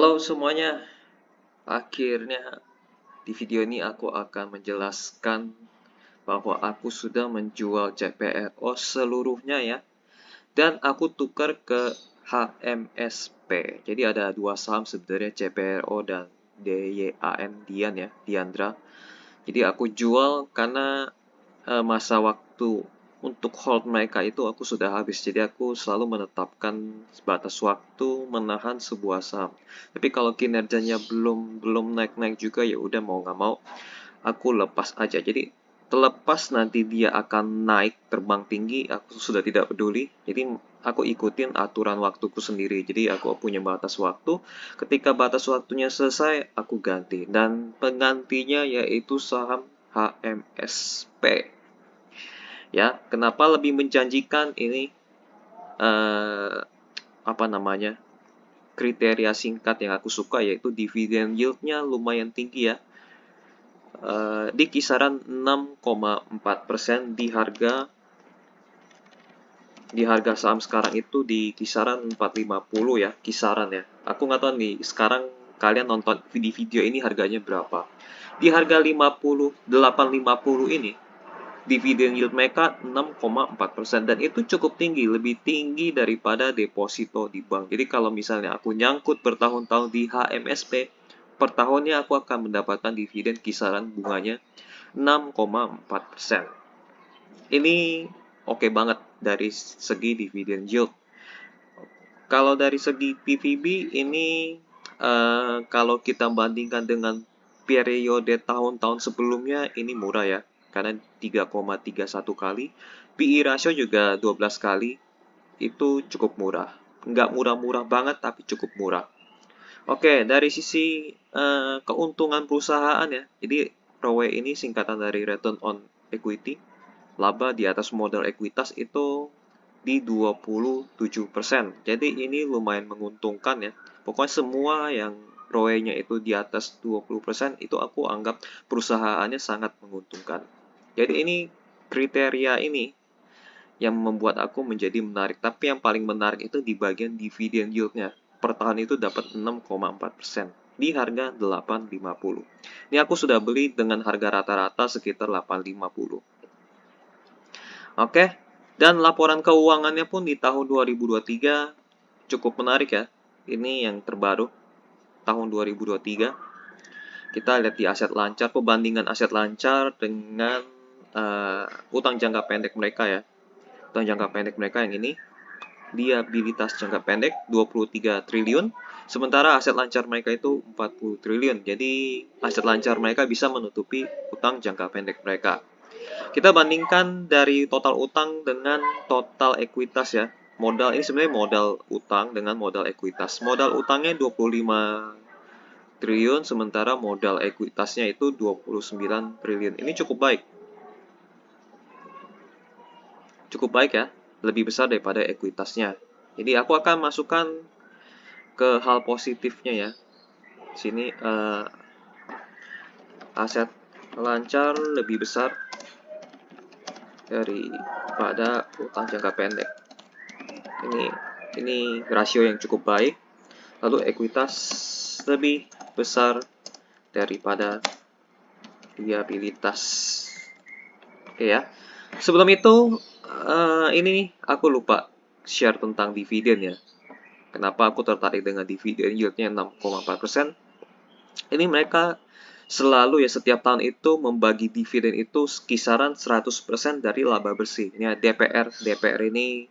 Halo semuanya, akhirnya di video ini aku akan menjelaskan bahwa aku sudah menjual CPRO seluruhnya ya, dan aku tukar ke HMSP. Jadi ada dua saham sebenarnya, CPRO dan DYAN, Dian ya, Diandra. Jadi aku jual karena masa waktu untuk hold mereka itu aku sudah habis. Jadi aku selalu menetapkan batas waktu menahan sebuah saham. Tapi kalau kinerjanya belum naik-naik juga, ya udah mau nggak mau aku lepas aja. Jadi terlepas nanti dia akan naik terbang tinggi, aku sudah tidak peduli. Jadi aku ikutin aturan waktuku sendiri. Jadi aku punya batas waktu. Ketika batas waktunya selesai, aku ganti. Dan penggantinya yaitu saham HMSP. Ya, kenapa lebih menjanjikan ini? eh, Apa namanya? Kriteria singkat yang aku suka yaitu dividen yield-nya lumayan tinggi ya. Di kisaran 6,4% di harga saham sekarang itu di kisaran 450 ya, kisaran ya. Aku nggak tahu nih sekarang kalian nonton di video ini harganya berapa. Di harga 850 ini dividen yield mereka 6,4% dan itu cukup tinggi, lebih tinggi daripada deposito di bank. Jadi kalau misalnya aku nyangkut bertahun-tahun di HMSP, per tahunnya aku akan mendapatkan dividen kisaran bunganya 6,4%. Ini oke banget dari segi dividen yield. Kalau dari segi PVB ini kalau kita bandingkan dengan periode tahun-tahun sebelumnya ini murah ya, karena 3,31 kali. PE ratio juga 12 kali, itu cukup murah. Nggak murah-murah banget, tapi cukup murah. Oke, dari sisi keuntungan perusahaan ya, jadi ROE ini singkatan dari Return on Equity, laba di atas modal ekuitas itu di 27%. Jadi ini lumayan menguntungkan ya. Pokoknya semua yang ROE-nya itu di atas 20% itu aku anggap perusahaannya sangat menguntungkan. Jadi ini kriteria ini yang membuat aku menjadi menarik. Tapi yang paling menarik itu di bagian dividen yield-nya. Per tahun itu dapat 6,4% di harga 850. Ini aku sudah beli dengan harga rata-rata sekitar 850. Oke, dan laporan keuangannya pun di tahun 2023 cukup menarik ya. Ini yang terbaru, tahun 2023. Kita lihat di aset lancar, perbandingan aset lancar dengan utang jangka pendek mereka ya. Utang jangka pendek mereka yang ini, liabilitas jangka pendek 23 triliun, sementara aset lancar mereka itu 40 triliun. Jadi aset lancar mereka bisa menutupi utang jangka pendek mereka. Kita bandingkan dari total utang dengan total ekuitas ya. Modal ini sebenarnya modal utang dengan modal ekuitas. Modal utangnya 25 triliun, sementara modal ekuitasnya itu 29 triliun. Ini cukup baik. Cukup baik ya, lebih besar daripada ekuitasnya. Jadi aku akan masukkan ke hal positifnya ya. Sini aset lancar lebih besar daripada utang jangka pendek. Ini rasio yang cukup baik. Lalu ekuitas lebih besar daripada liabilitas. Oke ya. Sebelum itu ini aku lupa share tentang dividen ya. Kenapa aku tertarik dengan dividen yieldnya 6,4%? Ini mereka selalu ya setiap tahun itu membagi dividen itu kisaran 100% dari laba bersih. Ini DPR ini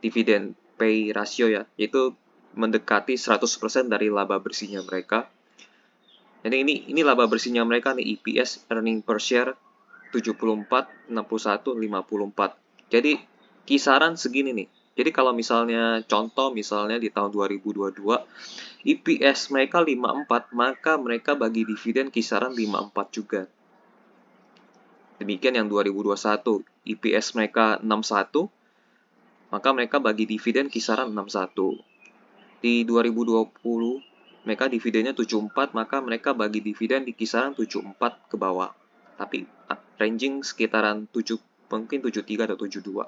dividen pay ratio ya, yaitu mendekati 100% dari laba bersihnya mereka. Jadi ini laba bersihnya mereka nih, EPS, earning per share 74, 61, 54. Jadi kisaran segini nih. Jadi kalau misalnya contoh misalnya di tahun 2022 EPS mereka 54, maka mereka bagi dividen kisaran 54 juga. Demikian yang 2021 EPS mereka 61, maka mereka bagi dividen kisaran 61. Di 2020 mereka dividennya 74, maka mereka bagi dividen di kisaran 74 ke bawah. Tapi ranging sekitaran 7, mungkin 73 atau 72.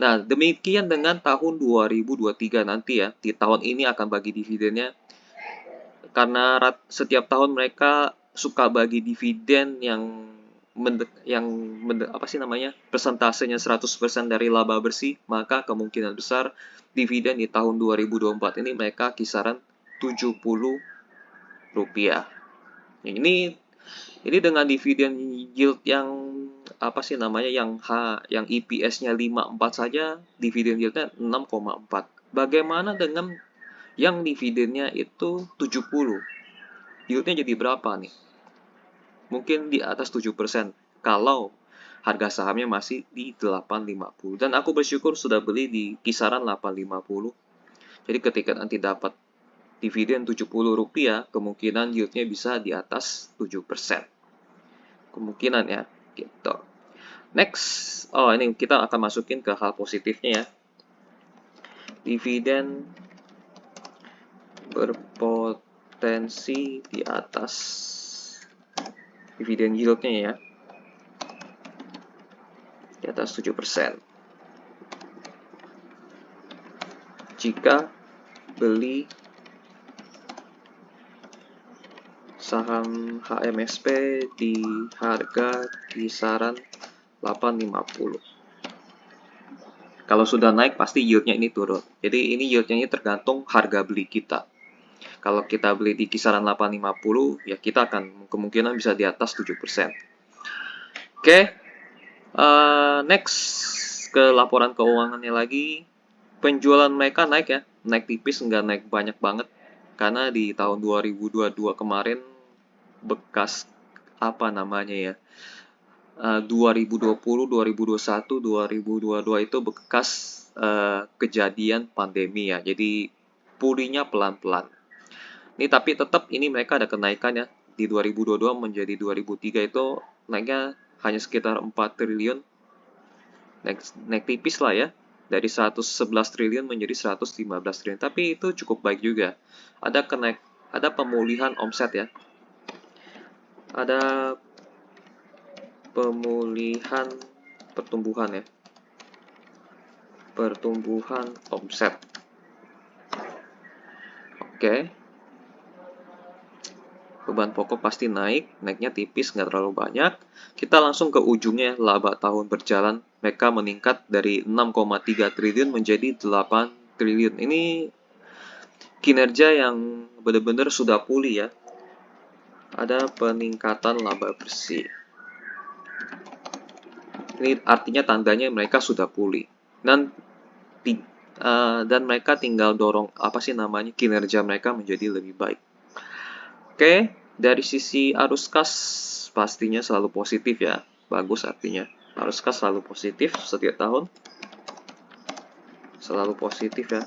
Nah, demikian dengan tahun 2023 nanti ya. Di tahun ini akan bagi dividennya karena setiap tahun mereka suka bagi dividen yang persentasenya 100% dari laba bersih, maka kemungkinan besar dividen di tahun 2024 ini mereka kisaran Rp70. Ini dengan dividen yield yang yang EPS-nya 54 saja, dividen yieldnya 6,4. Bagaimana dengan yang dividennya itu 70? Yieldnya jadi berapa nih? Mungkin di atas 7% kalau harga sahamnya masih di 8,50. Dan aku bersyukur sudah beli di kisaran 8,50. Jadi ketika nanti dapat dividen Rp70, kemungkinan yieldnya bisa di atas 7%. Kemungkinan ya, gitu. Next, ini kita akan masukin ke hal positifnya ya. Dividen berpotensi di atas dividen yieldnya ya, di atas 7%. Jika beli saham HMSP di harga kisaran 8,50. Kalau sudah naik pasti yieldnya ini turun. Jadi ini yieldnya ini tergantung harga beli kita. Kalau kita beli di kisaran 8,50, ya kita akan kemungkinan bisa di atas 7%. Oke, next ke laporan keuangannya lagi. Penjualan mereka naik ya, naik tipis, nggak naik banyak banget. Karena di tahun 2022 kemarin bekas 2020, 2021, 2022 itu bekas kejadian pandemi ya. Jadi pulihnya pelan-pelan. Ini tapi tetap ini mereka ada kenaikan ya. Di 2022 menjadi 2003 itu naiknya hanya sekitar 4 triliun. Naik tipis lah ya. Dari 111 triliun menjadi 115 triliun. Tapi itu cukup baik juga. Ada pemulihan omset ya. Ada pemulihan pertumbuhan ya. Pertumbuhan omset. Oke. Beban pokok pasti naiknya tipis, nggak terlalu banyak. Kita langsung ke ujungnya, laba tahun berjalan. Mereka meningkat dari 6,3 triliun menjadi 8 triliun. Ini kinerja yang benar-benar sudah pulih ya. Ada peningkatan laba bersih. Ini artinya tandanya mereka sudah pulih. Dan mereka tinggal dorong kinerja mereka menjadi lebih baik. Oke, dari sisi arus kas pastinya selalu positif ya. Bagus artinya. Arus kas selalu positif setiap tahun. Selalu positif ya.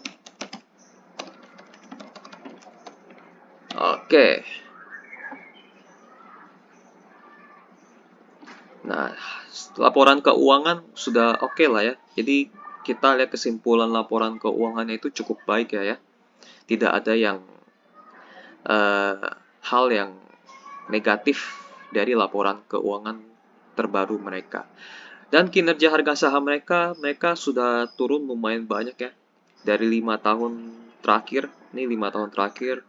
Oke. Nah, laporan keuangan sudah oke lah ya. Jadi kita lihat kesimpulan laporan keuangannya itu cukup baik ya. Tidak ada yang hal yang negatif dari laporan keuangan terbaru mereka. Dan kinerja harga saham mereka sudah turun lumayan banyak ya. Dari 5 tahun terakhir, ini 5 tahun terakhir,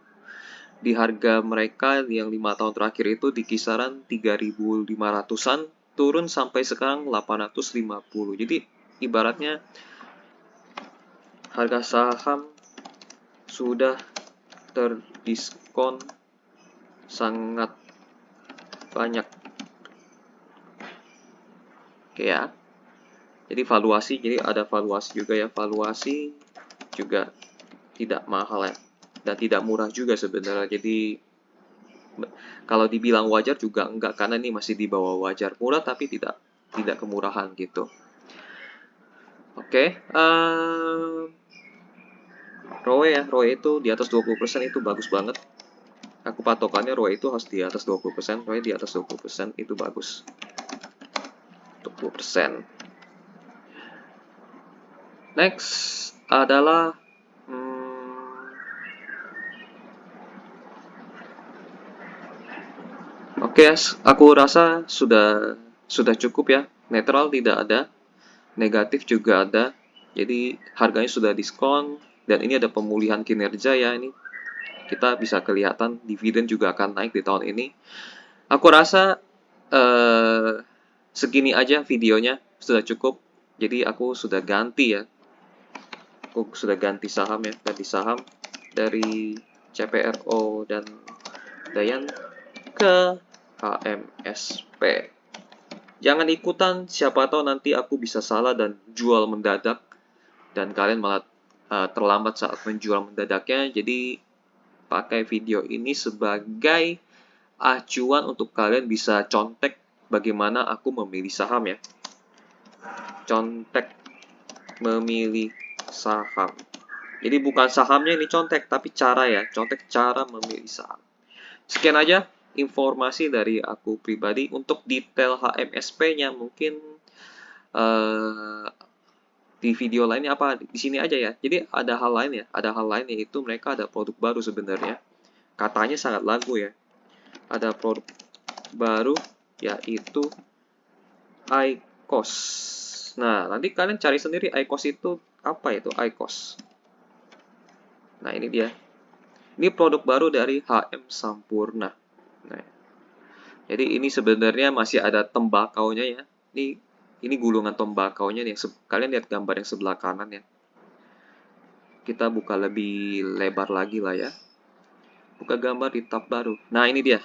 di harga mereka yang 5 tahun terakhir itu di kisaran 3.500-an, turun sampai sekarang 850. Jadi ibaratnya harga saham sudah terdiskon sangat banyak. Oke ya. Jadi ada valuasi juga ya. Valuasi juga tidak mahal ya. Dan tidak murah juga sebenarnya. Jadi kalau dibilang wajar juga enggak, karena ini masih di bawah wajar. Murah tapi tidak kemurahan gitu. Oke. ROE itu di atas 20% itu bagus banget. Aku patokannya ROE itu harus di atas 20%. ROE di atas 20% itu bagus. 20%. Next adalah Oke, aku rasa sudah cukup ya. Netral tidak ada, negatif juga ada. Jadi harganya sudah diskon dan ini ada pemulihan kinerja ya ini. kita bisa kelihatan dividen juga akan naik di tahun ini. Aku rasa segini aja videonya sudah cukup. Jadi aku sudah ganti ya. Aku sudah ganti saham ya, ganti saham dari CPRO dan Dayan ke HMSP. Jangan ikutan, siapa tahu nanti aku bisa salah dan jual mendadak dan kalian malah terlambat saat menjual mendadaknya. Jadi pakai video ini sebagai acuan untuk kalian bisa contek bagaimana aku memilih saham ya. Contek memilih saham. Jadi bukan sahamnya ini contek, tapi cara ya. Contek cara memilih saham. Sekian aja informasi dari aku pribadi. Untuk detail HMSP-nya mungkin di video lainnya apa di sini aja ya. Jadi ada hal lain ya. Ada hal lain yaitu mereka ada produk baru sebenarnya. Katanya sangat laku ya. Ada produk baru yaitu IQOS. Nah, nanti kalian cari sendiri IQOS itu apa itu IQOS. Nah, ini dia. Ini produk baru dari HM Sampurna. Nah, jadi ini sebenarnya masih ada tembakaunya ya. Ini gulungan tembakaunya nih. Kalian lihat gambar yang sebelah kanan ya. Kita buka lebih lebar lagi lah ya. Buka gambar di tab baru. Nah, ini dia.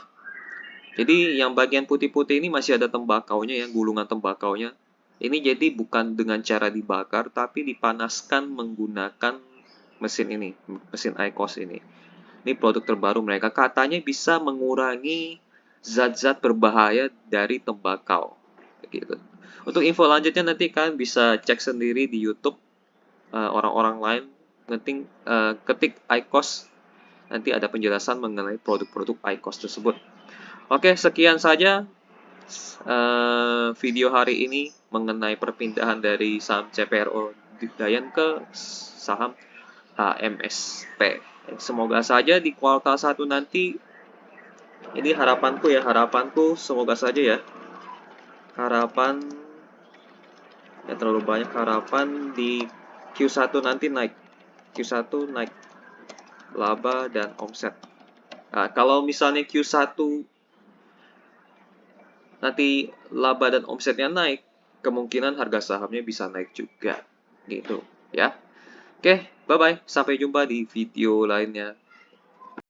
Jadi yang bagian putih-putih ini masih ada tembakaunya ya, gulungan tembakaunya. Ini jadi bukan dengan cara dibakar, tapi dipanaskan menggunakan mesin ini, mesin IQOS ini. Ini produk terbaru mereka. Katanya bisa mengurangi zat-zat berbahaya dari tembakau. Gitu. Untuk info lanjutnya nanti kalian bisa cek sendiri di YouTube orang-orang lain. Ketik IQOS, nanti ada penjelasan mengenai produk-produk IQOS tersebut. Oke, sekian saja video hari ini mengenai perpindahan dari saham CPRO Dayan ke saham HMSP. Semoga saja di kuartal 1 nanti, ini harapanku semoga saja ya. Harapan ya terlalu banyak harapan di Q1 nanti naik. Q1 naik laba dan omset. Nah, kalau misalnya Q1 nanti laba dan omsetnya naik, kemungkinan harga sahamnya bisa naik juga. Gitu ya. Oke, bye-bye. Sampai jumpa di video lainnya.